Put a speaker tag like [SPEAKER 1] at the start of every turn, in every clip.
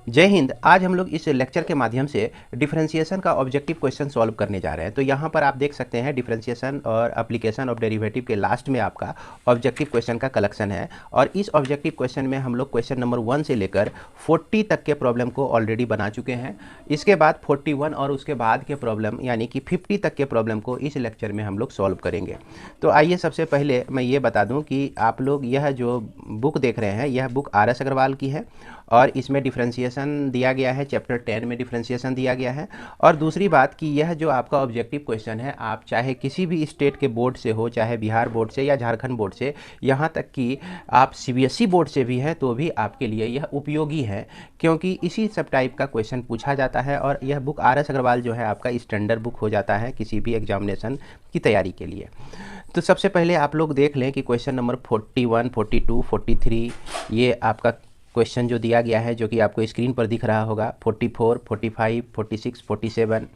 [SPEAKER 1] जय हिंद। आज हम लोग इस लेक्चर के माध्यम से डिफरेंशिएशन का ऑब्जेक्टिव क्वेश्चन सॉल्व करने जा रहे हैं। तो यहाँ पर आप देख सकते हैं डिफरेंशिएशन और एप्लीकेशन ऑफ डेरिवेटिव के लास्ट में आपका ऑब्जेक्टिव क्वेश्चन का कलेक्शन है। और इस ऑब्जेक्टिव क्वेश्चन में हम लोग क्वेश्चन नंबर 1 से लेकर 40 तक के प्रॉब्लम को ऑलरेडी बना चुके हैं। इसके बाद 41 और उसके बाद के प्रॉब्लम यानी कि 50 तक के प्रॉब्लम को इस लेक्चर में हम लोग सॉल्व करेंगे। तो आइए सबसे पहले मैं ये बता दूँ कि आप लोग यह जो बुक देख रहे हैं यह बुक RS अग्रवाल की है और इसमें डिफरेंशिएशन दिया गया है, चैप्टर 10 में डिफरेंशिएशन दिया गया है। और दूसरी बात कि यह जो आपका ऑब्जेक्टिव क्वेश्चन है, आप चाहे किसी भी स्टेट के बोर्ड से हो, चाहे बिहार बोर्ड से या झारखंड बोर्ड से, यहाँ तक कि आप CBSE बोर्ड से भी हैं तो भी आपके लिए यह उपयोगी है, क्योंकि इसी सब टाइप का क्वेश्चन पूछा जाता है। और यह बुक RS अग्रवाल जो है आपका स्टैंडर्ड बुक हो जाता है किसी भी एग्जामिनेशन की तैयारी के लिए। तो सबसे पहले आप लोग देख लें कि क्वेश्चन नंबर 41, 42, 43 ये आपका क्वेश्चन जो दिया गया है, जो कि आपको स्क्रीन पर दिख रहा होगा, 44, 45, 46, 47,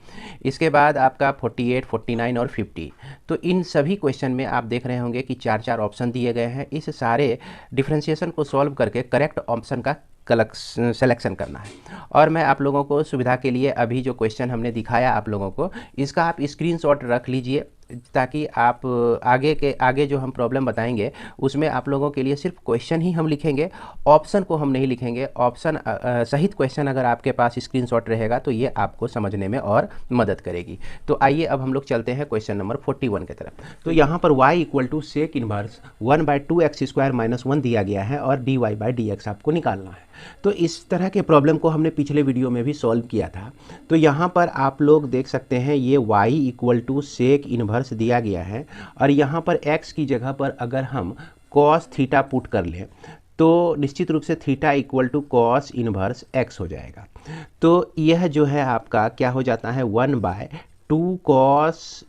[SPEAKER 1] इसके बाद आपका 48, 49 और 50। तो इन सभी क्वेश्चन में आप देख रहे होंगे कि 4-4 ऑप्शन दिए गए हैं। इस सारे डिफरेंशिएशन को सॉल्व करके करेक्ट ऑप्शन का सेलेक्शन करना है। और मैं आप लोगों को सुविधा के लिए अभी जो क्वेश्चन हमने दिखाया आप लोगों को, इसका आप स्क्रीनशॉट रख लीजिए, ताकि आप आगे जो हम प्रॉब्लम बताएंगे उसमें आप लोगों के लिए सिर्फ क्वेश्चन ही हम लिखेंगे, ऑप्शन को हम नहीं लिखेंगे। ऑप्शन सहित क्वेश्चन अगर आपके पास स्क्रीनशॉट रहेगा तो ये आपको समझने में और मदद करेगी। तो आइए अब हम लोग चलते हैं क्वेश्चन नंबर 41 की तरफ। तो यहाँ पर y equal to sec inverse 1/2x² - 1 दिया गया है और dy/dx आपको निकालना है। तो इस तरह के प्रॉब्लम को हमने पिछले वीडियो में भी सॉल्व किया था। तो यहाँ पर आप लोग देख सकते हैं ये y equal to sec inverse दिया गया है और यहाँ पर x की जगह पर अगर हम cos थीटा पुट कर लें तो निश्चित रूप से theta equal to cos inverse x हो जाएगा। तो यह जो है आपका क्या हो जाता है 1/2 cos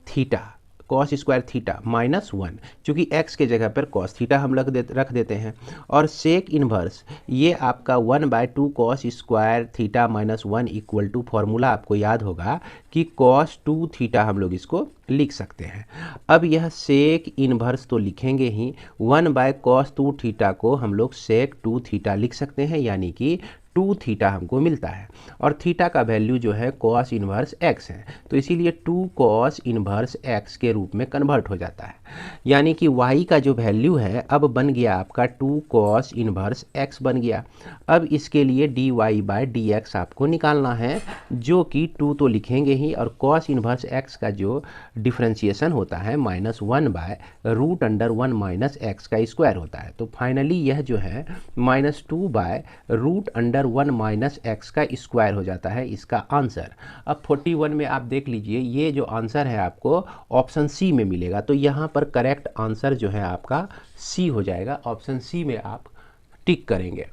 [SPEAKER 1] theta, cos square theta -1, चूँकि x के जगह पर कॉस थीटा हम रख देते हैं। और सेक इनवर्स ये आपका 1/2 cos square theta -1 equal to formula आपको याद होगा कि cos 2 थीटा हम लोग इसको लिख सकते हैं। अब यह सेक इनवर्स तो लिखेंगे ही, 1/cos 2 थीटा को हम लोग सेक 2 थीटा लिख सकते हैं, यानी कि 2 थीटा हमको मिलता है। और थीटा का वैल्यू जो है cos इनवर्स x है, तो इसीलिए 2 cos इनवर्स x के रूप में कन्वर्ट हो जाता है। यानी कि y का जो वैल्यू है अब बन गया आपका 2 cos इनवर्स x बन गया। अब इसके लिए dy/dx आपको निकालना है, जो कि 2 तो लिखेंगे ही, और cos इनवर्स x का जो डिफरेंशिएशन होता है -1/√1 - x का स्क्वायर होता है। तो फाइनली यह जो है -2/√1 - x का स्क्वायर हो जाता है इसका आंसर। अब 41 में आप देख लीजिए, ये जो आंसर है आपको ऑप्शन सी में मिलेगा। तो यहाँ पर करेक्ट आंसर जो है आपका सी हो जाएगा, ऑप्शन सी में आप टिक करेंगे।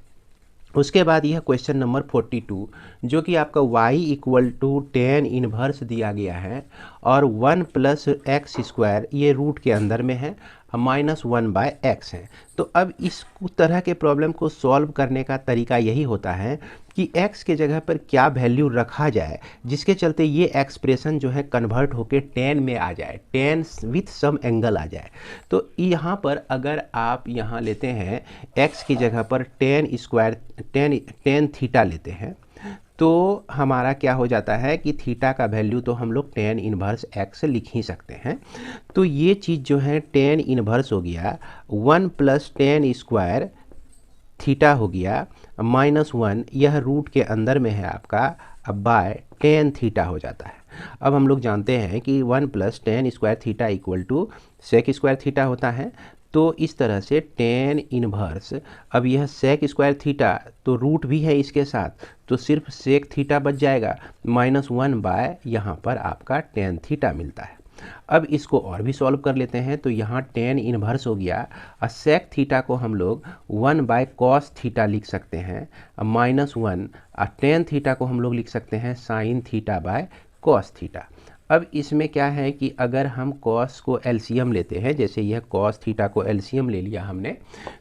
[SPEAKER 1] उसके बाद यह क्वेश्चन नंबर 42, जो कि आपका y इक्वल टू 10 इनवर्स दिया गया है और 1 + x² ये रूट के अंदर में है, -1/x है। तो अब इस तरह के प्रॉब्लम को सॉल्व करने का तरीका यही होता है कि x के जगह पर क्या वैल्यू रखा जाए, जिसके चलते ये एक्सप्रेशन जो है कन्वर्ट होके 10 में आ जाए, 10 विथ सम एंगल आ जाए। तो यहाँ पर अगर आप यहाँ लेते हैं x की जगह पर 10 थीटा लेते हैं, तो हमारा क्या हो जाता है कि थीटा का वैल्यू तो हम लोग 10 इनवर्स x लिख ही सकते हैं। तो ये चीज़ जो है 10 इनवर्स हो गया, 1 + 10² थीटा हो गया, -1, यह रूट के अंदर में है आपका, अब बाय 10 थीटा हो जाता है। अब हम लोग जानते हैं कि 1 + 10² theta equal to sec square theta होता है। तो इस तरह से 10 इनवर्स, अब यह सेक स्क्वायर थीटा तो रूट भी है इसके साथ, तो सिर्फ सेक थीटा बच जाएगा, -1 यहाँ पर आपका 10 थीटा मिलता है। अब इसको और भी सॉल्व कर लेते हैं। तो यहाँ 10 इनवर्स हो गया और सेक थीटा को हम लोग 1/cos थीटा लिख सकते हैं, -1, और 10 थीटा को हम लोग लिख सकते हैं sin थीटा/cos थीटा। अब इसमें क्या है कि अगर हम cos को एलसीएम लेते हैं, जैसे यह cos थीटा को एलसीएम ले लिया हमने,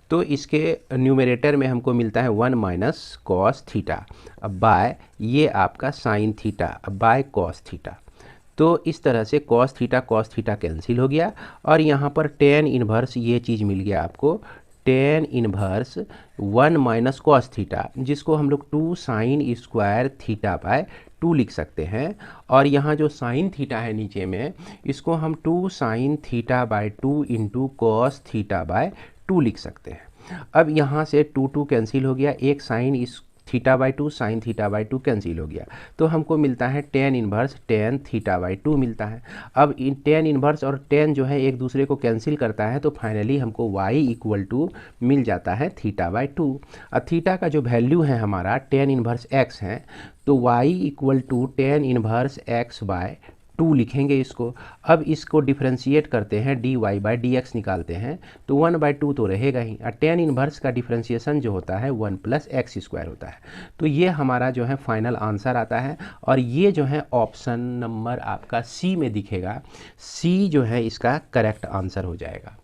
[SPEAKER 1] तो इसके न्यूमरेटर में हमको मिलता है 1 - cos थीटा, अब बाय ये आपका sin थीटा, अब बाय cos थीटा। तो इस तरह से cos थीटा कैंसिल हो गया और यहाँ पर 10 इनवर्स ये चीज़ मिल गया आपको tan inverse 1 minus cos theta, जिसको हम लोग 2 साइन स्क्वायर थीटा बाय 2 लिख सकते हैं। और यहाँ जो साइन थीटा है नीचे में, इसको हम 2 sine theta by 2 into cos theta by 2 लिख सकते हैं। अब यहाँ से 2 कैंसिल हो गया, एक साइन इस theta by 2 sine theta by 2 cancel हो गया, तो हमको मिलता है tan inverse tan theta by 2 मिलता है। अब इन टेन इनवर्स और टेन जो है एक दूसरे को कैंसिल करता है, तो फाइनली हमको y इक्वल टू मिल जाता है थीटा बाई 2। अब थीटा का जो वैल्यू है हमारा टेन इनवर्स x है, तो y equal to tan inverse x by 2 लिखेंगे इसको। अब इसको डिफ्रेंशिएट करते हैं, dy बाई डी एक्स निकालते हैं, तो 1/2 तो रहेगा ही। और टेन इनवर्स का डिफ्रेंशिएशन जो होता है 1 प्लस एक्स स्क्वायर होता है। तो ये हमारा जो है फाइनल आंसर आता है। और ये जो है ऑप्शन नंबर आपका सी में दिखेगा, सी जो है इसका करेक्ट आंसर हो जाएगा।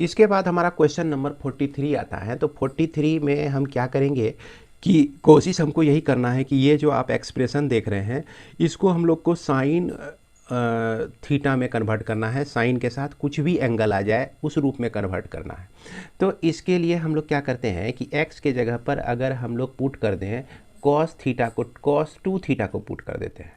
[SPEAKER 1] इसके बाद हमारा क्वेश्चन नंबर 43 आता है। तो 43 में हम क्या करेंगे कि कोशिश हमको यही करना है कि ये जो आप एक्सप्रेशन देख रहे हैं, इसको हम लोग को साइन थीटा में कन्वर्ट करना है। साइन के साथ कुछ भी एंगल आ जाए उस रूप में कन्वर्ट करना है। तो इसके लिए हम लोग क्या करते हैं कि x के जगह पर अगर हम लोग पुट कर दें कॉस थीटा को, cos 2 थीटा को पुट कर देते हैं,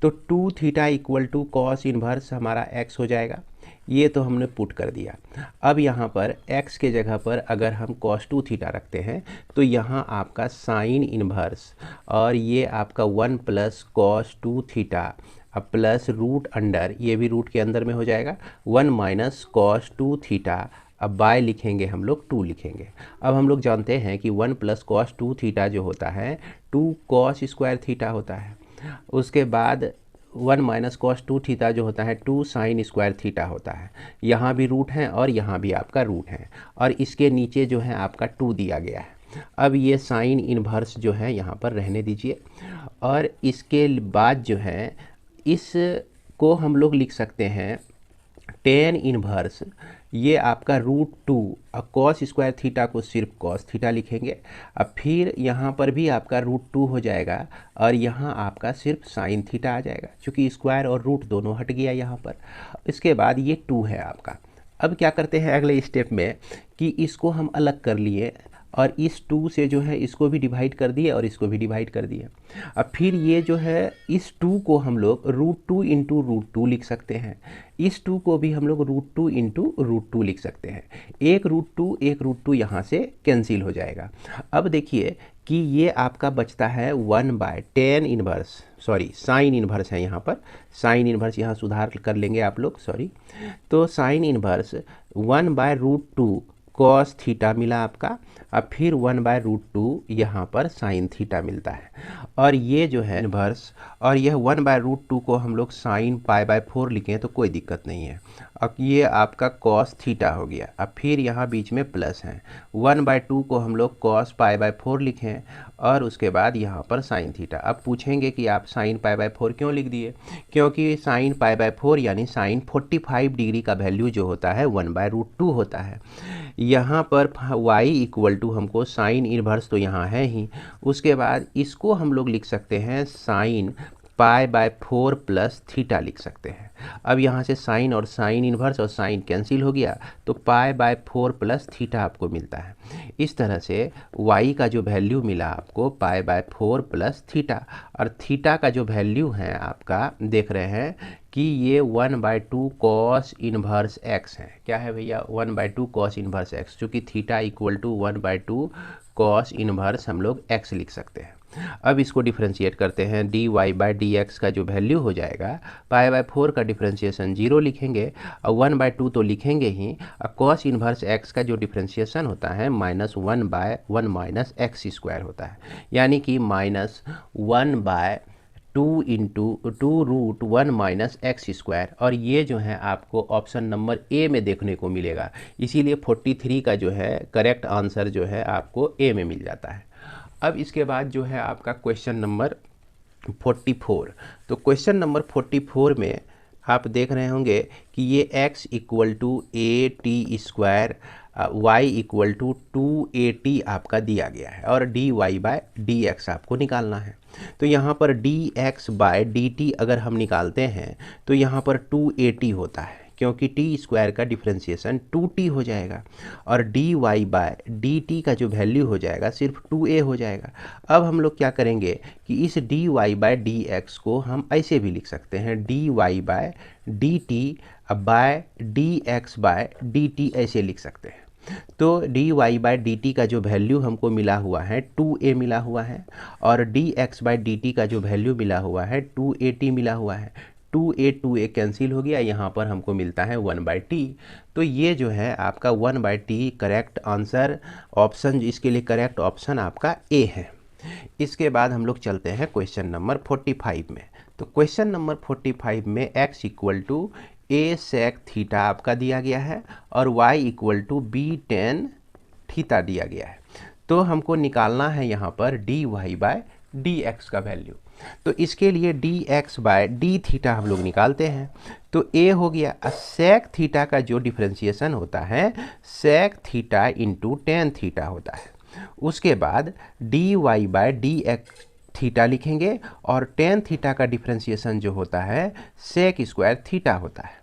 [SPEAKER 1] तो 2 theta equal to cos inverse हमारा x हो जाएगा। ये तो हमने पुट कर दिया। अब यहाँ पर x के जगह पर अगर हम cos 2 थीटा रखते हैं, तो यहाँ आपका साइन इन्वर्स और ये आपका 1 प्लस कॉस 2 थीटा अब प्लस रूट अंडर, ये भी रूट के अंदर में हो जाएगा, 1 माइनस कॉस 2 थीटा। अब बाय लिखेंगे हम लोग 2 लिखेंगे। अब हम लोग जानते हैं कि 1 प्लस कॉस 2 थीटा जो होता है 2 कॉस स्क्वायर थीटा होता है। उसके बाद 1 माइनस कॉस 2 थीटा जो होता है 2 साइन स्क्वायर थीटा होता है। यहाँ भी रूट है और यहाँ भी आपका रूट है, और इसके नीचे जो है आपका 2 दिया गया है। अब ये साइन इन्वर्स जो है यहाँ पर रहने दीजिए, और इसके बाद जो है इसको हम लोग लिख सकते हैं टेन इन्वर्स, ये आपका √2। अब कॉस स्क्वायर थीटा को सिर्फ कॉस थीटा लिखेंगे। अब फिर यहाँ पर भी आपका √2 हो जाएगा, और यहाँ आपका सिर्फ साइन थीटा आ जाएगा, क्योंकि स्क्वायर और रूट दोनों हट गया यहाँ पर। इसके बाद ये 2 है आपका। अब क्या करते हैं अगले स्टेप में कि इसको हम अलग कर लिए, और इस 2 से जो है इसको भी डिवाइड कर दिए और इसको भी डिवाइड कर दिए। अब फिर ये जो है इस 2 को हम लोग √2 इंटू √2 लिख सकते हैं। इस 2 को भी हम लोग √2 इंटू √2 लिख सकते हैं। एक √2 यहाँ से कैंसिल हो जाएगा। अब देखिए कि ये आपका बचता है 1/10 इन्वर्स, सॉरी साइन इन्वर्स है यहाँ पर, साइन इन्वर्स यहाँ सुधार कर लेंगे आप लोग, सॉरी। तो साइन इन्वर्स 1/√2 कॉस थीटा मिला आपका। अब फिर 1/√2 यहाँ पर साइन थीटा मिलता है, और ये जो है इन्वर्स, और यह 1/√2 को हम लोग साइन π/4 लिखें तो कोई दिक्कत नहीं है। अब ये आपका कॉस थीटा हो गया। अब फिर यहाँ बीच में प्लस है, 1/2 को हम लोग कॉस π/4 लिखें, और उसके बाद यहाँ पर साइन थीटा। अब पूछेंगे कि आप साइन π/4 क्यों लिख दिए, क्योंकि साइन π/4 यानी साइन 45 डिग्री का वैल्यू जो होता है 1/√2 होता है। यहाँ पर y इक्वल टू हमको साइन इन्वर्स तो यहाँ है ही, उसके बाद इसको हम लोग लिख सकते हैं साइन π/4 प्लस थीटा लिख सकते हैं। अब यहाँ से साइन और साइन इन्वर्स और साइन कैंसिल हो गया, तो π/4 प्लस थीटा आपको मिलता है। इस तरह से y का जो वैल्यू मिला आपको π/4 प्लस थीटा, और थीटा का जो वैल्यू है आपका देख रहे हैं कि ये 1/2 कॉस इन्वर्स x है। क्या है भैया, 1/2 कॉस इन्वर्स x, चूँकि theta equal to 1/2 cos inverse हम लोग x लिख सकते हैं। अब इसको डिफ्रेंशिएट करते हैं, dy/dx का जो वैल्यू हो जाएगा, π/4 का डिफ्रेंशिएशन 0 लिखेंगे, और 1/2 तो लिखेंगे ही, और कॉस इन्वर्स x का जो डिफ्रेंशिएशन होता है -1/1 माइनस एक्स स्क्वायर होता है, यानी कि -1/2 इंटू 2√1 माइनस एक्स स्क्वायर। और ये जो है आपको ऑप्शन नंबर ए में देखने को मिलेगा, इसीलिए 43 का जो है करेक्ट आंसर जो है आपको ए में मिल जाता है। अब इसके बाद जो है आपका क्वेश्चन नंबर 44। तो क्वेश्चन नंबर 44 में आप देख रहे होंगे कि ये x equal to AT² y equal to 2AT आपका दिया गया है, और dy/dx आपको निकालना है। तो यहाँ पर dx/dt अगर हम निकालते हैं तो यहाँ पर 2AT होता है, क्योंकि टी स्क्वायर का डिफ्रेंसिएशन 2t हो जाएगा और dy बाय dt का जो वैल्यू हो जाएगा सिर्फ 2a हो जाएगा। अब हम लोग क्या करेंगे कि इस dy बाय dx को हम ऐसे भी लिख सकते हैं, dy by dt by dx by dt ऐसे लिख सकते हैं। तो dy बाय dt का जो वैल्यू हमको मिला हुआ है 2a मिला हुआ है और dx बाय dt का जो वैल्यू मिला हुआ है 2at मिला हुआ है। 2a कैंसिल हो गया, यहाँ पर हमको मिलता है 1/t। तो ये जो है आपका 1/t करेक्ट आंसर ऑप्शन, इसके लिए करेक्ट ऑप्शन आपका ए है। इसके बाद हम लोग चलते हैं क्वेश्चन नंबर 45 में। तो क्वेश्चन नंबर 45 में x equal to a sec theta आपका दिया गया है और y equal to b tan theta दिया गया है। तो हमको निकालना है यहाँ पर dy बाय dx का वैल्यू। तो इसके लिए dx बाय d थीटा हम लोग निकालते हैं। तो a हो गया sec थीटा का जो डिफ्रेंसिएशन होता है sec theta into tan theta होता है। उसके बाद dy बाय dx थीटा लिखेंगे और tan थीटा का डिफ्रेंसिएशन जो होता है sec स्क्वायर थीटा होता है।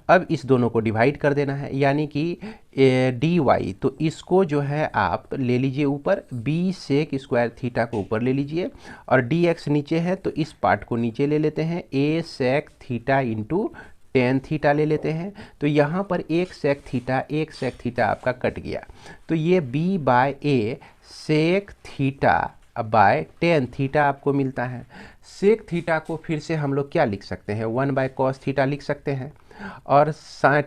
[SPEAKER 1] अब इस दोनों को डिवाइड कर देना है, यानी कि dy, तो इसको जो है आप ले लीजिए ऊपर, b sec स्क्वायर थीटा को ऊपर ले लीजिए और dx नीचे है तो इस पार्ट को नीचे ले लेते हैं, a sec theta into tan theta ले लेते हैं। तो यहाँ पर एक sec थीटा आपका कट गया, तो ये b by a sec theta by tan theta आपको मिलता है। sec थीटा को फिर से हम लोग क्या लिख सकते हैं, 1/cos थीटा लिख सकते हैं और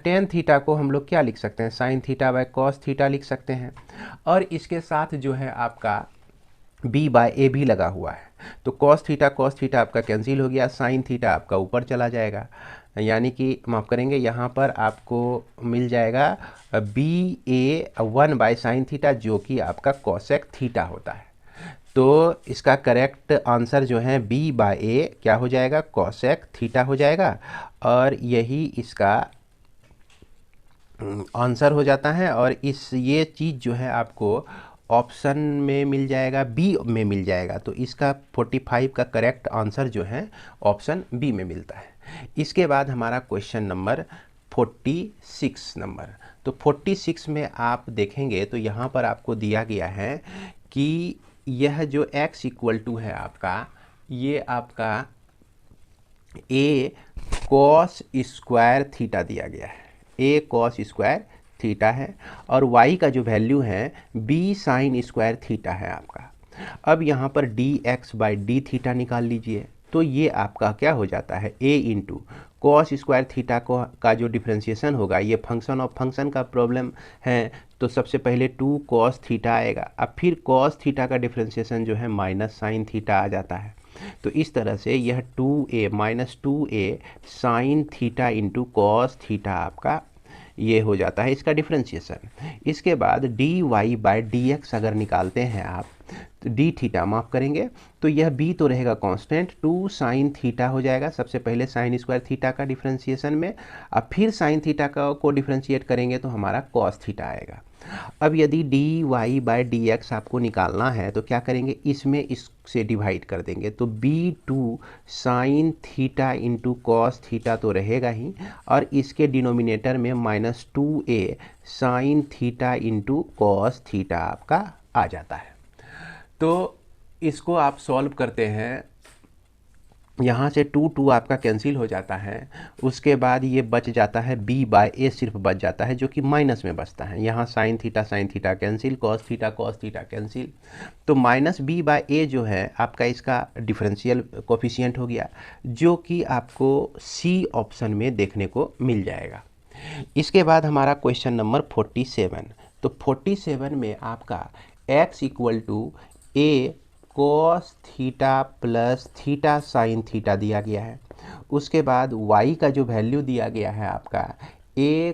[SPEAKER 1] tan थीटा को हम लोग क्या लिख सकते हैं, sin theta by cos theta लिख सकते हैं। और इसके साथ जो है आपका b बाय a भी लगा हुआ है, तो cos थीटा आपका कैंसिल हो गया, sin थीटा आपका ऊपर चला जाएगा, यानी कि माफ़ करेंगे यहाँ पर आपको मिल जाएगा ba 1/sin थीटा जो कि आपका cosec थीटा होता है। तो इसका करेक्ट आंसर जो है b बाय a क्या हो जाएगा, cosec थीटा हो जाएगा और यही इसका आंसर हो जाता है। और ये चीज़ जो है आपको ऑप्शन में मिल जाएगा, बी में मिल जाएगा। तो इसका 45 का करेक्ट आंसर जो है ऑप्शन बी में मिलता है। इसके बाद हमारा क्वेश्चन नंबर 46 नंबर। तो 46 में आप देखेंगे तो यहाँ पर आपको दिया गया है कि यह जो x इक्वल टू है आपका, ये आपका a cos स्क्वायर थीटा दिया गया है, a cos स्क्वायर थीटा है और y का जो वैल्यू है b sin स्क्वायर थीटा है आपका। अब यहाँ पर dx बाई डी थीटा निकाल लीजिए, तो ये आपका क्या हो जाता है a into cos square theta का जो डिफ्रेंशिएशन होगा, ये फंक्शन ऑफ फंक्शन का प्रॉब्लम है, तो सबसे पहले 2 cos थीटा आएगा, अब फिर cos थीटा का डिफ्रेंशिएशन जो है माइनस साइन थीटा आ जाता है। तो इस तरह से यह 2a minus 2a sine theta into cos theta आपका ये हो जाता है इसका डिफ्रेंशिएशन। इसके बाद dy बाय dx अगर निकालते हैं आप, तो डी थीटा माफ़ करेंगे, तो यह b तो रहेगा कांस्टेंट, 2 साइन थीटा हो जाएगा सबसे पहले साइन स्क्वायर थीटा का डिफ्रेंशिएशन में, अब फिर साइन थीटा को डिफ्रेंशिएट करेंगे तो हमारा कॉस थीटा आएगा। अब यदि dy बाय dx आपको निकालना है तो क्या करेंगे, इसमें इससे डिवाइड कर देंगे, तो b2 sine theta into cos theta तो रहेगा ही और इसके डिनोमिनेटर में minus 2a sine theta into cos theta आपका आ जाता है। तो इसको आप सॉल्व करते हैं, यहाँ से 2 आपका कैंसिल हो जाता है, उसके बाद ये बच जाता है b बाय a सिर्फ बच जाता है जो कि माइनस में बचता है। यहाँ sine theta cancel, cos theta cancel, तो माइनस b बाय a जो है आपका इसका डिफरेंशियल कोफिशिएंट हो गया जो कि आपको सी ऑप्शन में देखने को मिल जाएगा। इसके बाद हमारा क्वेश्चन नंबर 47। तो 47 में आपका x equal to a cos theta plus theta sine theta दिया गया है, उसके बाद y का जो वैल्यू दिया गया है आपका a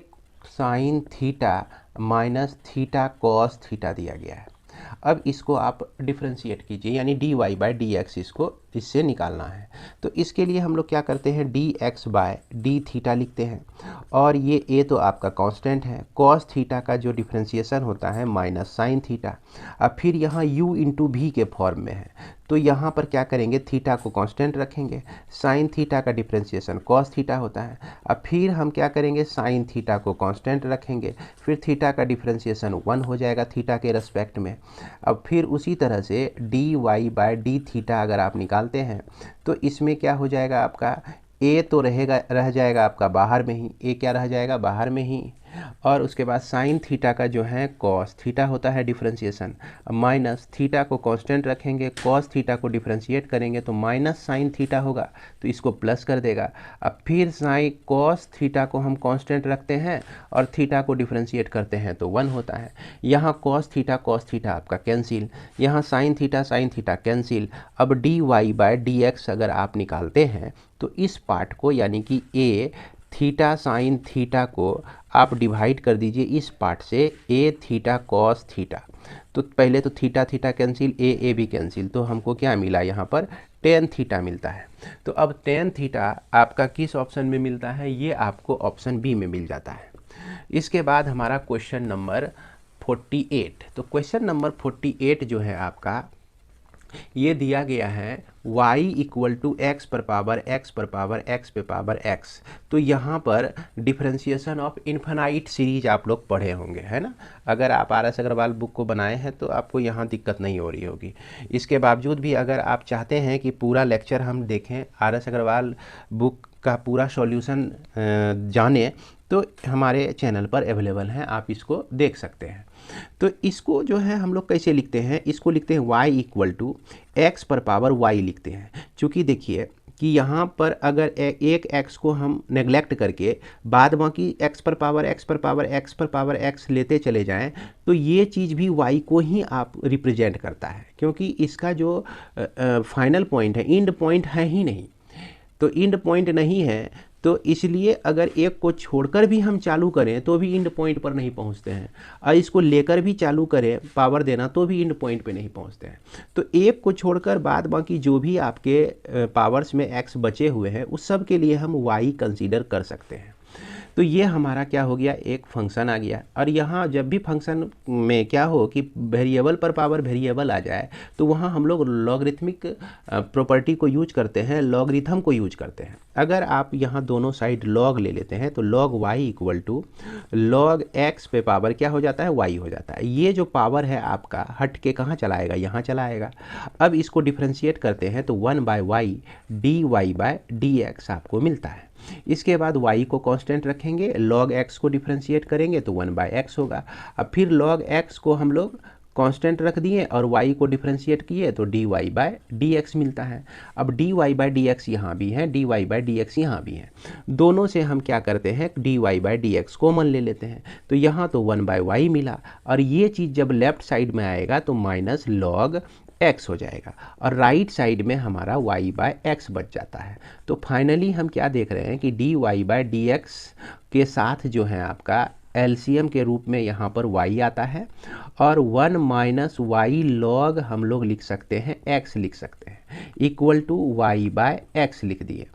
[SPEAKER 1] sine theta minus theta cos theta दिया गया है। अब इसको आप डिफ्रेंशिएट कीजिए, यानी dy बाय dx इसको इससे निकालना है। तो इसके लिए हम लोग क्या करते हैं, dx बाय डी थीटा लिखते हैं और ये a तो आपका कांस्टेंट है, कॉस थीटा का जो डिफ्रेंशिएशन होता है माइनस साइन थीटा, अब फिर यहाँ u इंटू भी के फॉर्म में है, तो यहाँ पर क्या करेंगे, थीटा को कांस्टेंट रखेंगे, साइन थीटा का डिफरेंशिएशन कॉस थीटा होता है। अब फिर हम क्या करेंगे, साइन थीटा को कांस्टेंट रखेंगे, फिर थीटा का डिफरेंशिएशन 1 हो जाएगा थीटा के रेस्पेक्ट में। अब फिर उसी तरह से d y by d theta अगर आप निकालते हैं तो इसमें क्या हो जाएगा, आपका ए तो रह जाएगा आपका बाहर में ही, ए क्या रह जाएगा बाहर में ही, और उसके बाद साइन थीटा का जो है कॉस थीटा होता है डिफरेंशिएशन, माइनस थीटा को कांस्टेंट रखेंगे, कॉस थीटा को डिफरेंशिएट करेंगे तो माइनस साइन थीटा होगा, तो इसको प्लस कर देगा। अब फिर साइन कॉस थीटा को हम कांस्टेंट रखते हैं और थीटा को डिफरेंशिएट करते हैं तो 1 होता है। यहाँ कॉस थीटा आपका कैंसिल, यहाँ साइन थीटा कैंसिल। अब d y by d x अगर आप निकालते हैं तो इस पार्ट को यानी कि ए थीटा साइन थीटा को आप डिवाइड कर दीजिए इस पार्ट से, ए थीटा कॉस थीटा। तो पहले तो थीटा थीटा कैंसिल, ए भी कैंसिल, तो हमको क्या मिला यहाँ पर टेन थीटा मिलता है। तो अब टेन थीटा आपका किस ऑप्शन में मिलता है, ये आपको ऑप्शन बी में मिल जाता है। इसके बाद हमारा क्वेश्चन नंबर 48। तो क्वेश्चन नंबर 48 जो है आपका, ये दिया गया है y इक्वल टू एक्स पर पावर एक्स पर पावर एक्स पे पावर एक्स। तो यहाँ पर डिफरेंशिएशन ऑफ इन्फिनाइट सीरीज आप लोग पढ़े होंगे, है ना। अगर आप RS अग्रवाल बुक को बनाए हैं तो आपको यहाँ दिक्कत नहीं हो रही होगी। इसके बावजूद भी अगर आप चाहते हैं कि पूरा लेक्चर हम देखें, RS अग्रवाल बुक का पूरा सॉल्यूशन जाने, तो हमारे चैनल पर अवेलेबल है, आप इसको देख सकते हैं। तो इसको जो है हम लोग कैसे लिखते हैं, इसको लिखते हैं y इक्वल टू एक्स पर पावर y लिखते हैं। चूँकि देखिए कि यहाँ पर अगर एक x को हम नेगलेक्ट करके बाद बाकी x पर पावर x पर पावर x पर पावर x लेते चले जाएं तो ये चीज़ भी y को ही आप रिप्रेजेंट करता है, क्योंकि इसका जो फाइनल पॉइंट है, इंड पॉइंट है ही नहीं। तो इंड पॉइंट नहीं है, तो इसलिए अगर एक को छोड़कर भी हम चालू करें तो भी इंड पॉइंट पर नहीं पहुंचते हैं, और इसको लेकर भी चालू करें पावर देना तो भी इंड पॉइंट पे नहीं पहुंचते हैं। तो एक को छोड़कर बाद बाकी जो भी आपके पावर्स में एक्स बचे हुए हैं उस सब के लिए हम वाई कंसीडर कर सकते हैं। तो ये हमारा क्या हो गया, एक फंक्शन आ गया। और यहाँ जब भी फंक्शन में क्या हो कि वेरिएबल पर पावर वेरिएबल आ जाए तो वहाँ हम लोग लॉगरिथमिक प्रॉपर्टी को यूज करते हैं, लॉगरिथम को यूज करते हैं। अगर आप यहाँ दोनों साइड लॉग ले लेते हैं तो log y equal to log x पे पावर क्या हो जाता है, वाई हो जाता है। ये जो पावर है आपका हट के कहाँ चला आएगा, यहाँ चला आएगा। अब इसको डिफ्रेंशिएट करते हैं तो 1 by y d y by d x आपको मिलता है। इसके बाद y को कांस्टेंट रखेंगे, log x को डिफरेंशिएट करेंगे तो 1 बाय एक्स होगा। अब फिर log x को हम लोग कांस्टेंट रख दिए और y को डिफरेंशिएट किए तो dy बाय dx मिलता है। अब dy बाय dx यहाँ भी है, dy बाय dx यहाँ भी है। दोनों से हम क्या करते हैं, dy बाय dx कॉमन ले लेते हैं, तो यहाँ तो 1 बाय y मिला। और ये चीज़ जब लेफ्ट साइड में आएगा तो माइनस log x हो जाएगा, और राइट साइड में हमारा y बाय एक्स बच जाता है। तो फाइनली हम क्या देख रहे हैं कि dy बाय dx के साथ जो है आपका एलसीएम के रूप में यहाँ पर y आता है, और 1 माइनस वाई लॉग हम लोग लिख सकते हैं, x लिख सकते हैं, equal to y by x लिख दिए।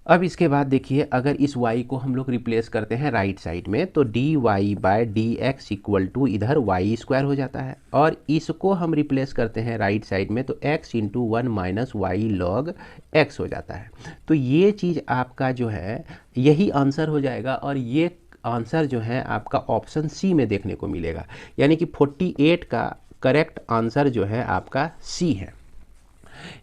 [SPEAKER 1] अब इसके बाद देखिए अगर इस y को हम लोग रिप्लेस करते हैं राइट साइड में तो dy by d x equal to इधर वाई स्क्वायर हो जाता है, और इसको हम रिप्लेस करते हैं राइट साइड में तो x into 1 minus y log x हो जाता है। तो ये चीज़ आपका जो है यही आंसर हो जाएगा, और ये आंसर जो है आपका ऑप्शन सी में देखने को मिलेगा, यानी कि 48 का करेक्ट आंसर जो है आपका सी है।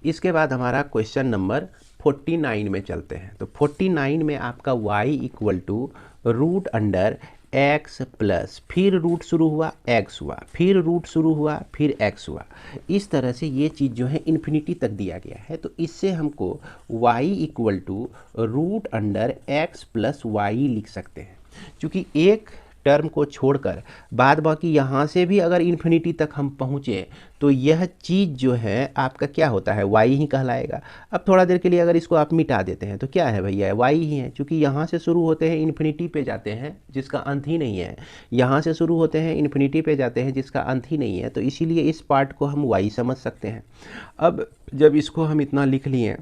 [SPEAKER 1] इसके बाद हमारा क्वेश्चन नंबर 49 में चलते हैं। तो 49 में आपका y इक्वल टू रूट अंडर x प्लस फिर रूट शुरू हुआ x हुआ, फिर रूट शुरू हुआ फिर x हुआ। इस तरह से ये चीज़ जो है इन्फिनिटी तक दिया गया है। तो इससे हमको y इक्वल टू root under x plus y लिख सकते हैं, क्योंकि एक टर्म को छोड़कर बाद बाकी यहाँ से भी अगर इन्फिनिटी तक हम पहुँचे तो यह चीज़ जो है आपका क्या होता है, y ही कहलाएगा। अब थोड़ा देर के लिए अगर इसको आप मिटा देते हैं तो क्या है भैया, y ही है, क्योंकि यहाँ से शुरू होते हैं इन्फिनिटी पे जाते हैं जिसका अंत ही नहीं है, यहाँ से शुरू होते हैं इन्फिनिटी पे जाते हैं जिसका अंत ही नहीं है, तो इसीलिए इस पार्ट को हम y समझ सकते हैं। अब जब इसको हम इतना लिख लिए,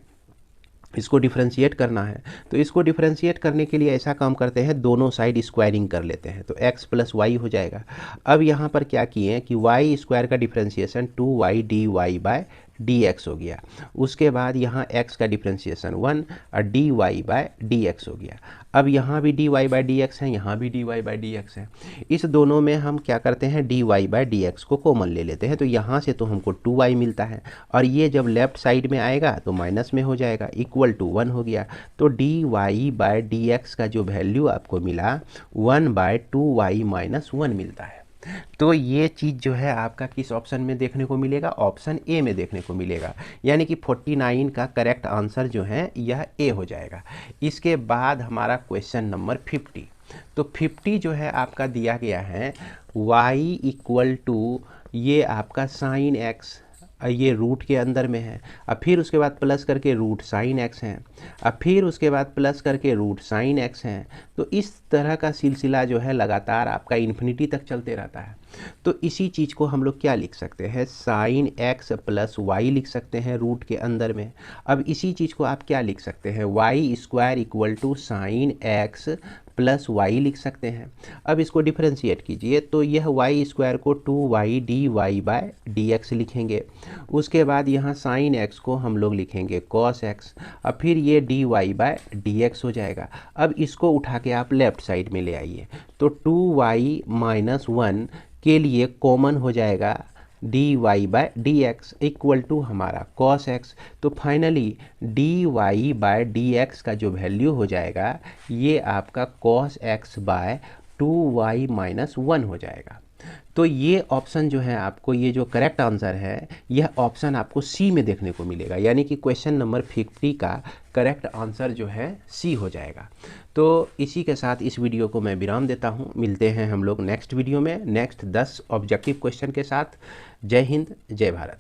[SPEAKER 1] इसको डिफरेंशिएट करना है, तो इसको डिफरेंशिएट करने के लिए ऐसा काम करते हैं, दोनों साइड स्क्वायरिंग कर लेते हैं तो x प्लस वाई हो जाएगा। अब यहाँ पर क्या किए कि वाई स्क्वायर का differentiation 2y dy by dx हो गया। उसके बाद यहाँ x का डिफ्रेंशिएशन 1 और dy/dx हो गया। अब यहाँ भी dy/dx है, यहाँ भी dy/dx है। इस दोनों में हम क्या करते हैं, dy/dx को कॉमन ले लेते हैं, तो यहाँ से तो हमको 2y मिलता है और ये जब लेफ्ट साइड में आएगा तो माइनस में हो जाएगा, इक्वल टू 1 हो गया। तो dy/dx का जो वैल्यू आपको मिला 1/2y - 1 मिलता है। तो ये चीज़ जो है आपका किस ऑप्शन में देखने को मिलेगा, ऑप्शन ए में देखने को मिलेगा, यानी कि 49 का करेक्ट आंसर जो है यह ए हो जाएगा। इसके बाद हमारा क्वेश्चन नंबर 50। तो 50 जो है आपका दिया गया है y इक्वल टू ये आपका साइन x, ये रूट के अंदर में है, अब फिर उसके बाद प्लस करके रूट साइन x है, अब फिर उसके बाद प्लस करके रूट साइन x है। तो इस तरह का सिलसिला जो है लगातार आपका इन्फिनिटी तक चलते रहता है। तो इसी चीज़ को हम लोग क्या लिख सकते हैं, साइन x प्लस वाई लिख सकते हैं रूट के अंदर में। अब इसी चीज़ को आप क्या लिख सकते हैं, y² equal to sine x plus y लिख सकते हैं। अब इसको डिफ्रेंशिएट कीजिए तो यह y² को 2y dy/dx लिखेंगे। उसके बाद यहाँ साइन x को हम लोग लिखेंगे cos x, अब फिर ये dy/dx हो जाएगा। अब इसको उठा के आप लेफ्ट साइड में ले आइए तो 2y - 1 के लिए कॉमन हो जाएगा dy/dx इक्वल टू हमारा cos x। तो फाइनली dy/dx का जो वैल्यू हो जाएगा ये आपका cos x/2y - 1 हो जाएगा। तो ये ऑप्शन जो है आपको, ये जो करेक्ट आंसर है यह ऑप्शन आपको सी में देखने को मिलेगा, यानी कि क्वेश्चन नंबर 50 का करेक्ट आंसर जो है सी हो जाएगा। तो इसी के साथ इस वीडियो को मैं विराम देता हूँ। मिलते हैं हम लोग नेक्स्ट वीडियो में नेक्स्ट 10 ऑब्जेक्टिव क्वेश्चन के साथ। जय हिंद, जय भारत।